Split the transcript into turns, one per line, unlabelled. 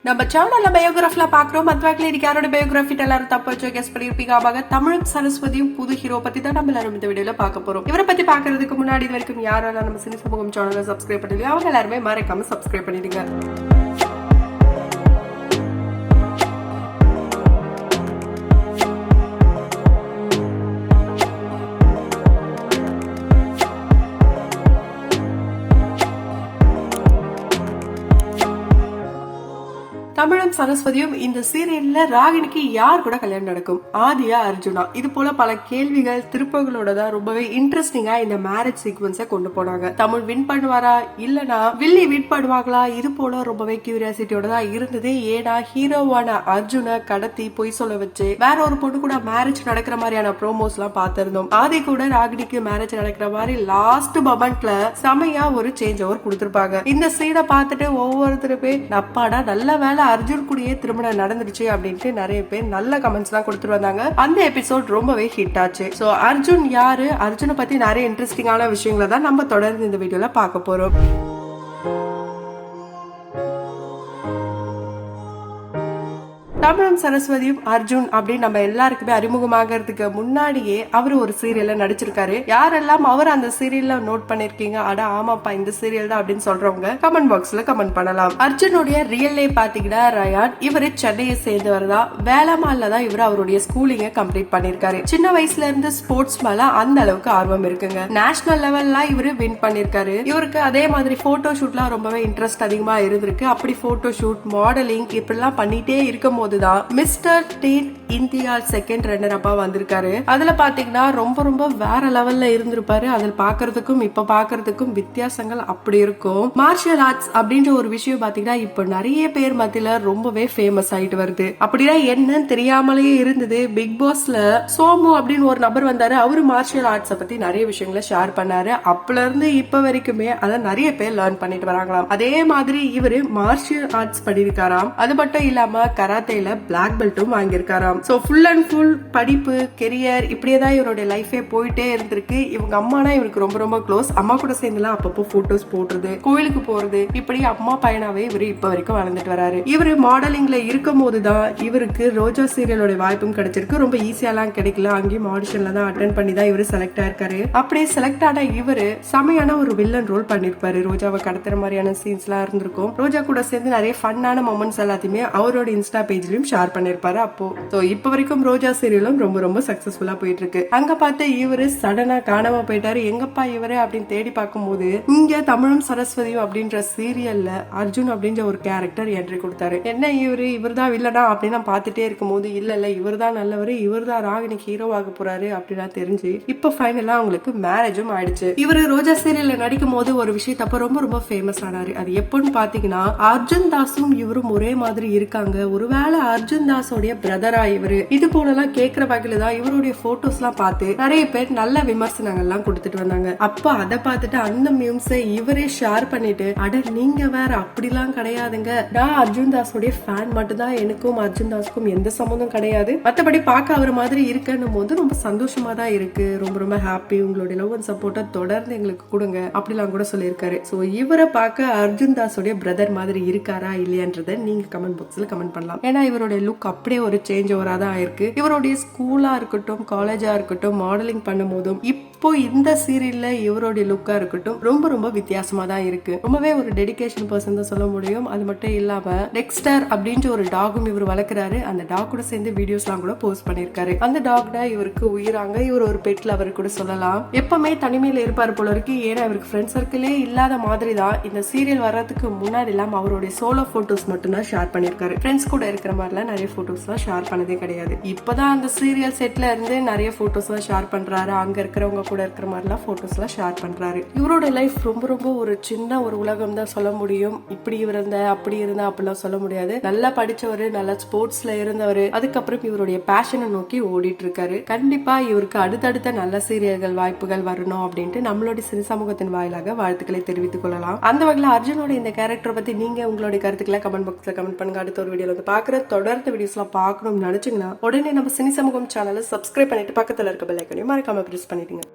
நம்ம சேனல்ல பயோகிராஃபில பாக்குறோம். மத்வாக்ல இன்னைக்கு யாரோட பயோகிராஃபி எல்லாரும் தப்பு வச்சு கெஸ் பண்ணிருப்பீங்க. ஆக தமிழும் சரஸ்வதியும் புது ஹீரோ பத்தி தான் நம்ம எல்லாரும் இந்த வீடியோல பார்க்க போறோம். இவரை பத்தி பாக்குறதுக்கு முன்னாடி இது வரைக்கும் யாரெல்லாம் நம்ம சினி சமூகம் சேனலை சப்ஸ்கிரைப் பண்ணிருக்கீங்க அவங்க எல்லாருமே மறக்காம சப்ஸ்கிரைப் பண்ணிடுங்க. தமிழும் சரஸ்வதியும் இந்த சீரியல்ல ராகினிக்கு யார் கூட கல்யாணம் நடக்கும்? ஆதியா அர்ஜுனா? இது போல பல கேள்விகள் திருப்பங்களோட தான் ரொம்பவே இன்ட்ரெஸ்டிங்கா இந்த மேரேஜ் சீக்வன்ஸ கொண்டு போனாங்க. தமிழ் வின் பண்ணுவாரா இல்லனா வில்லி வின் பண்ணுவாங்களா? இது போல ரொம்பவே கியூரியாசிட்டியோட தான் இருந்தது. ஏன்னா ஹீரோவான அர்ஜுனை கடத்தி பொய் சொல்ல வச்சு வேற ஒரு பொண்ணு கூட மேரேஜ் நடக்கிற மாதிரியான ப்ரோமோஸ் எல்லாம் பார்த்திருந்தோம். ஆதி கூட ராகினிக்கு மேரேஜ் நடக்கிற மாதிரி லாஸ்ட் மொமெண்ட்ல செமையா ஒரு சேஞ்ச் ஓவர் கொடுத்திருப்பாங்க. இந்த சீனை பார்த்துட்டு ஒவ்வொருத்தருமே நப்பாடா நல்ல வேலை அர்ஜுன் கூடயே திருமணம் நடந்துருச்சு அப்படின்ட்டு நிறைய பேர் நல்ல கமெண்ட்ஸ் தான் கொடுத்துட்டு வந்தாங்க. அந்த எபிசோட் ரொம்பவே ஹிட் ஆச்சு. சோ அர்ஜுன் யாரு, அர்ஜுனை பத்தி நிறைய இன்ட்ரெஸ்டிங்கான விஷயங்களை தான் நம்ம தொடர்ந்து இந்த வீடியோல பார்க்க போறோம். தமிழும் சரஸ்வதியும் அர்ஜுன் அப்படின்னு நம்ம எல்லாருக்குமே அறிமுகமாகிறதுக்கு முன்னாடியே அவர் ஒரு சீரியல்ல நடிச்சிருக்காரு. யாரெல்லாம் அவர் அந்த சீரியல்ல நோட் பண்ணிருக்கீங்க, அட ஆமாப்பா இந்த சீரியல் தான் அப்படின்னு சொல்றவங்க கமெண்ட் பாக்ஸ்ல கமெண்ட் பண்ணலாம். அர்ஜுனுடைய ரியல் நேம் பாத்தீங்கன்னா ரயான். இவரு சென்னையை சேர்ந்தவர் தான். வேளாமால்ல தான் இவர் அவருடைய ஸ்கூலிங்க கம்ப்ளீட் பண்ணிருக்காரு. சின்ன வயசுல இருந்து ஸ்போர்ட்ஸ் மேல அந்த அளவுக்கு ஆர்வம் இருக்குங்க. நேஷனல் லெவல்ல இவரு வின் பண்ணிருக்காரு. இவருக்கு அதே மாதிரி போட்டோ ஷூட்லாம் ரொம்பவே இன்ட்ரெஸ்ட் அதிகமா இருந்திருக்கு. அப்படி போட்டோ ஷூட், மாடலிங் இப்படிலாம் பண்ணிட்டே இருக்கும் போது mister teen India second runner அப்பா வந்திருக்காரு. அதுல பாத்தீங்கன்னா ரொம்ப ரொம்ப வேற லெவல்ல இருந்திருப்பாரு. அதில் பாக்குறதுக்கும் இப்ப பாக்குறதுக்கும் வித்தியாசங்கள் அப்படி இருக்கும். மார்ஷியல் ஆர்ட்ஸ் அப்படின்ற ஒரு விஷயம் பாத்தீங்கன்னா இப்ப நிறைய பேர் மத்தியில ரொம்பவே ஃபேமஸ் ஆயிட்டு வருது. அப்படின்னா என்னன்னு தெரியாமலேயே இருந்தது. பிக் பாஸ்ல சோமு அப்படின்னு ஒரு நபர் வந்தாரு. அவரு மார்ஷியல் ஆர்ட்ஸ் பத்தி நிறைய விஷயங்களை ஷேர் பண்ணாரு. அப்பல இருந்து இப்ப வரைக்குமே அதை நிறைய பேர் லேர்ன் பண்ணிட்டு வராங்களாம். அதே மாதிரி இவரு மார்ஷியல் ஆர்ட்ஸ் பண்ணிருக்காராம். அது மட்டும் இல்லாம கராத்தேல பிளாக் பெல்ட்டும் வாங்கியிருக்காராம். சோ ஃபுல் அண்ட் ஃபுல் படிப்பு, கெரியர் இப்படியேதான் இவருடைய லைஃபே போயிட்டே இருந்திருக்கு. இவங்க அம்மானா இவருக்கு ரொம்ப ரொம்ப க்ளோஸ். அம்மா கூட சேர்ந்துலாம் அப்பப்போ போட்டோஸ் போடுறது, கோயிலுக்கு போறது, இப்படி அம்மா பையனாவே இவரு இப்ப வரைக்கும் வளர்ந்துட்டு வராரு. இவரு மாடலிங்ல இருக்கும் போதுதான் இவருக்கு ரோஜா சீரியலோட வாய்ப்பும் கிடைச்சிருக்கு. ரொம்ப ஈஸியாலாம் கிடைக்கல. அங்கேயும் ஆடிஷன்ல தான் அட்டென்ட் பண்ணி தான் இவரு செலக்ட் ஆயிருக்காரு. அப்படியே செலக்ட் ஆன இவரு செமையான ஒரு வில்லன் ரோல் பண்ணிருப்பாரு. ரோஜாவை கடத்துற மாதிரியான சீன்ஸ் எல்லாம் இருந்திருக்கும். ரோஜா கூட சேர்ந்து நிறைய ஃபன்னான மொமெண்ட்ஸ் எல்லாத்தையுமே அவரோட இன்ஸ்டா பேஜ்லயும் ஷேர் பண்ணிருப்பாரு. அப்போ இப்ப வரைக்கும் ரோஜா சீரியலும் ரொம்ப ரொம்ப சக்சஸ்ஃபுல்லா போயிட்டு இருக்கு. அங்க பார்த்து இவரு சடனா காணாம போயிட்டாரு. எங்கப்பா இவரு அப்படின்னு தேடி பார்க்கும் போது இங்க தமிழும் சரஸ்வதியும் அப்படின்ற சீரியல்ல அர்ஜுன் அப்படின்ற ஒரு கேரக்டர் என்ட்ரி கொடுத்தாரு. என்ன இவர் தான் வில்லனா அப்படின்னு பார்த்துட்டே இருக்கும் போது இல்ல இவர் தான் நல்லவரு, இவர் தான் ராகினிக்கு ஹீரோ ஆக போறாரு அப்படின்னா தெரிஞ்சு இப்ப ஃபைனலா அவங்களுக்கு மேரேஜும் ஆயிடுச்சு. இவரு ரோஜா சீரியல்ல நடிக்கும் போது ஒரு விஷயத்தப்ப ரொம்ப ரொம்ப ஃபேமஸ் ஆனாரு. அது எப்பன்னு பாத்தீங்கன்னா அர்ஜுன் தாஸும் இவரும் ஒரே மாதிரி இருக்காங்க. ஒருவேளை அர்ஜுன் தாஸோடைய பிரதரா இவரு? இது போலலாம் கேக்குற வகையில தான் இவருடைய போட்டோஸ் எல்லாம் பார்த்து நிறைய பேர் நல்ல விமர்சனங்கள் எல்லாம் கொடுத்துட்டு வந்தாங்க. அப்ப அதை பார்த்துட்டு அந்த மீம்ஸை இவரே ஷேர் பண்ணிட்டு அட நீங்க வேற அப்படிலாம் கிடையாதுங்க, நான் அர்ஜுன் தாஸோடைய ஃபேன் மட்டும் தான், எனக்கும் அர்ஜுன் தாஸுக்கும் எந்த சம்பந்தம் கிடையாது, மத்தபடி பார்க்க அவர் மாதிரி இருக்கணும் போது ரொம்ப சந்தோஷமா தான் இருக்கு, ரொம்ப ரொம்ப ஹாப்பி, உங்களுடைய லவ் அண்ட் சப்போர்ட்டை தொடர்ந்து எங்களுக்கு கொடுங்க அப்படிலாம் கூட சொல்லியிருக்காரு. சோ இவரை பார்க்க அர்ஜுன் தாஸோடைய பிரதர் மாதிரி இருக்காரா இல்லையான்றத நீங்க கமெண்ட் பாக்ஸ்ல கமெண்ட் பண்ணலாம். ஏன்னா இவருடைய லுக் அப்படியே ஒரு சேஞ்ச் ஓவரா தான் ஆயிருக்கு. இவருடைய ஸ்கூலா இருக்கட்டும், காலேஜா இருக்கட்டும், மாடலிங் பண்ணும் போதும் இப்போ இந்த சீரியல்ல இவருடைய லுக்கா இருக்கட்டும் ரொம்ப ரொம்ப வித்தியாசமா தான் இருக்கு. ரொம்பவே ஒரு டெடிகேஷன் பர்சன் தான் சொல்ல முடியும். அது மட்டும் இல்லாம டெக்ஸ்டர் அப்படின்ற ஒரு டாகும் இவர் வளர்க்கிறாரு. அந்த டாக் கூட சேர்ந்து வீடியோஸ் எல்லாம் கூட போஸ்ட் பண்ணிருக்காரு. அந்த டாக் தான் இவருக்கு உயிராங்க. இவர் ஒரு பெட்ல அவர் கூட சொல்லலாம். எப்பவுமே தனிமையில இருப்பாரு போல இருக்கு. ஏன்னா இவருக்கு ஃப்ரெண்ட் சர்க்கிளே இல்லாத மாதிரி தான் இந்த சீரியல் வர்றதுக்கு முன்னாடி எல்லாம் அவருடைய சோலோ போட்டோஸ் மட்டும் தான் ஷேர் பண்ணிருக்காரு. ஃப்ரெண்ட்ஸ் கூட இருக்கிற மாதிரிலாம் நிறைய போட்டோஸ் எல்லாம் ஷேர் பண்ணதே கிடையாது. இப்பதான் அந்த சீரியல் செட்ல இருந்து நிறைய போட்டோஸ் எல்லாம் ஷேர் பண்றாரு. அங்க இருக்கிறவங்க கூட இருக்கிற மாதிரிலாம் போட்டோஸ் எல்லாம் ஷேர் பண்றாரு. இவரோட லைஃப் ரொம்ப ரொம்ப ஒரு சின்ன ஒரு உலகம் தான் சொல்ல முடியும். இப்படி இருந்த அப்படி இருந்தா அப்படிலாம் சொல்ல முடியாது. நல்லா படிச்சவரு, நல்ல ஸ்போர்ட்ஸ்ல இருந்தவரு, அதுக்கப்புறம் இவருடைய பேஷனை நோக்கி ஓடிட்டு இருக்காரு. கண்டிப்பா இவருக்கு அடுத்தடுத்த நல்ல சீரியல்கள் வாய்ப்புகள் வரணும் அப்படின்ட்டு நம்மளுடைய சினி சமூகத்தின் வாயிலாக வாழ்த்துக்களை தெரிவித்துக் கொள்ளலாம். அந்த வகையில் அர்ஜுனோட இந்த கேரக்டர் பத்தி நீங்க உங்களுடைய கருத்துக்களை கமெண்ட் பாக்ஸ்ல கமெண்ட் பண்ணுங்க. அடுத்த ஒரு வீடியோல வந்து பாக்குற தொடர்ந்து வீடியோஸ் எல்லாம் பார்க்கணும்னு நினைச்சீங்கன்னா உடனே நம்ம சினி சமூகம் சேனலை சப்ஸ்கிரைப் பண்ணிட்டு பக்கத்துல இருக்க பெல் ஐகானையும் மறக்காம பிரஸ் பண்ணிடுங்க.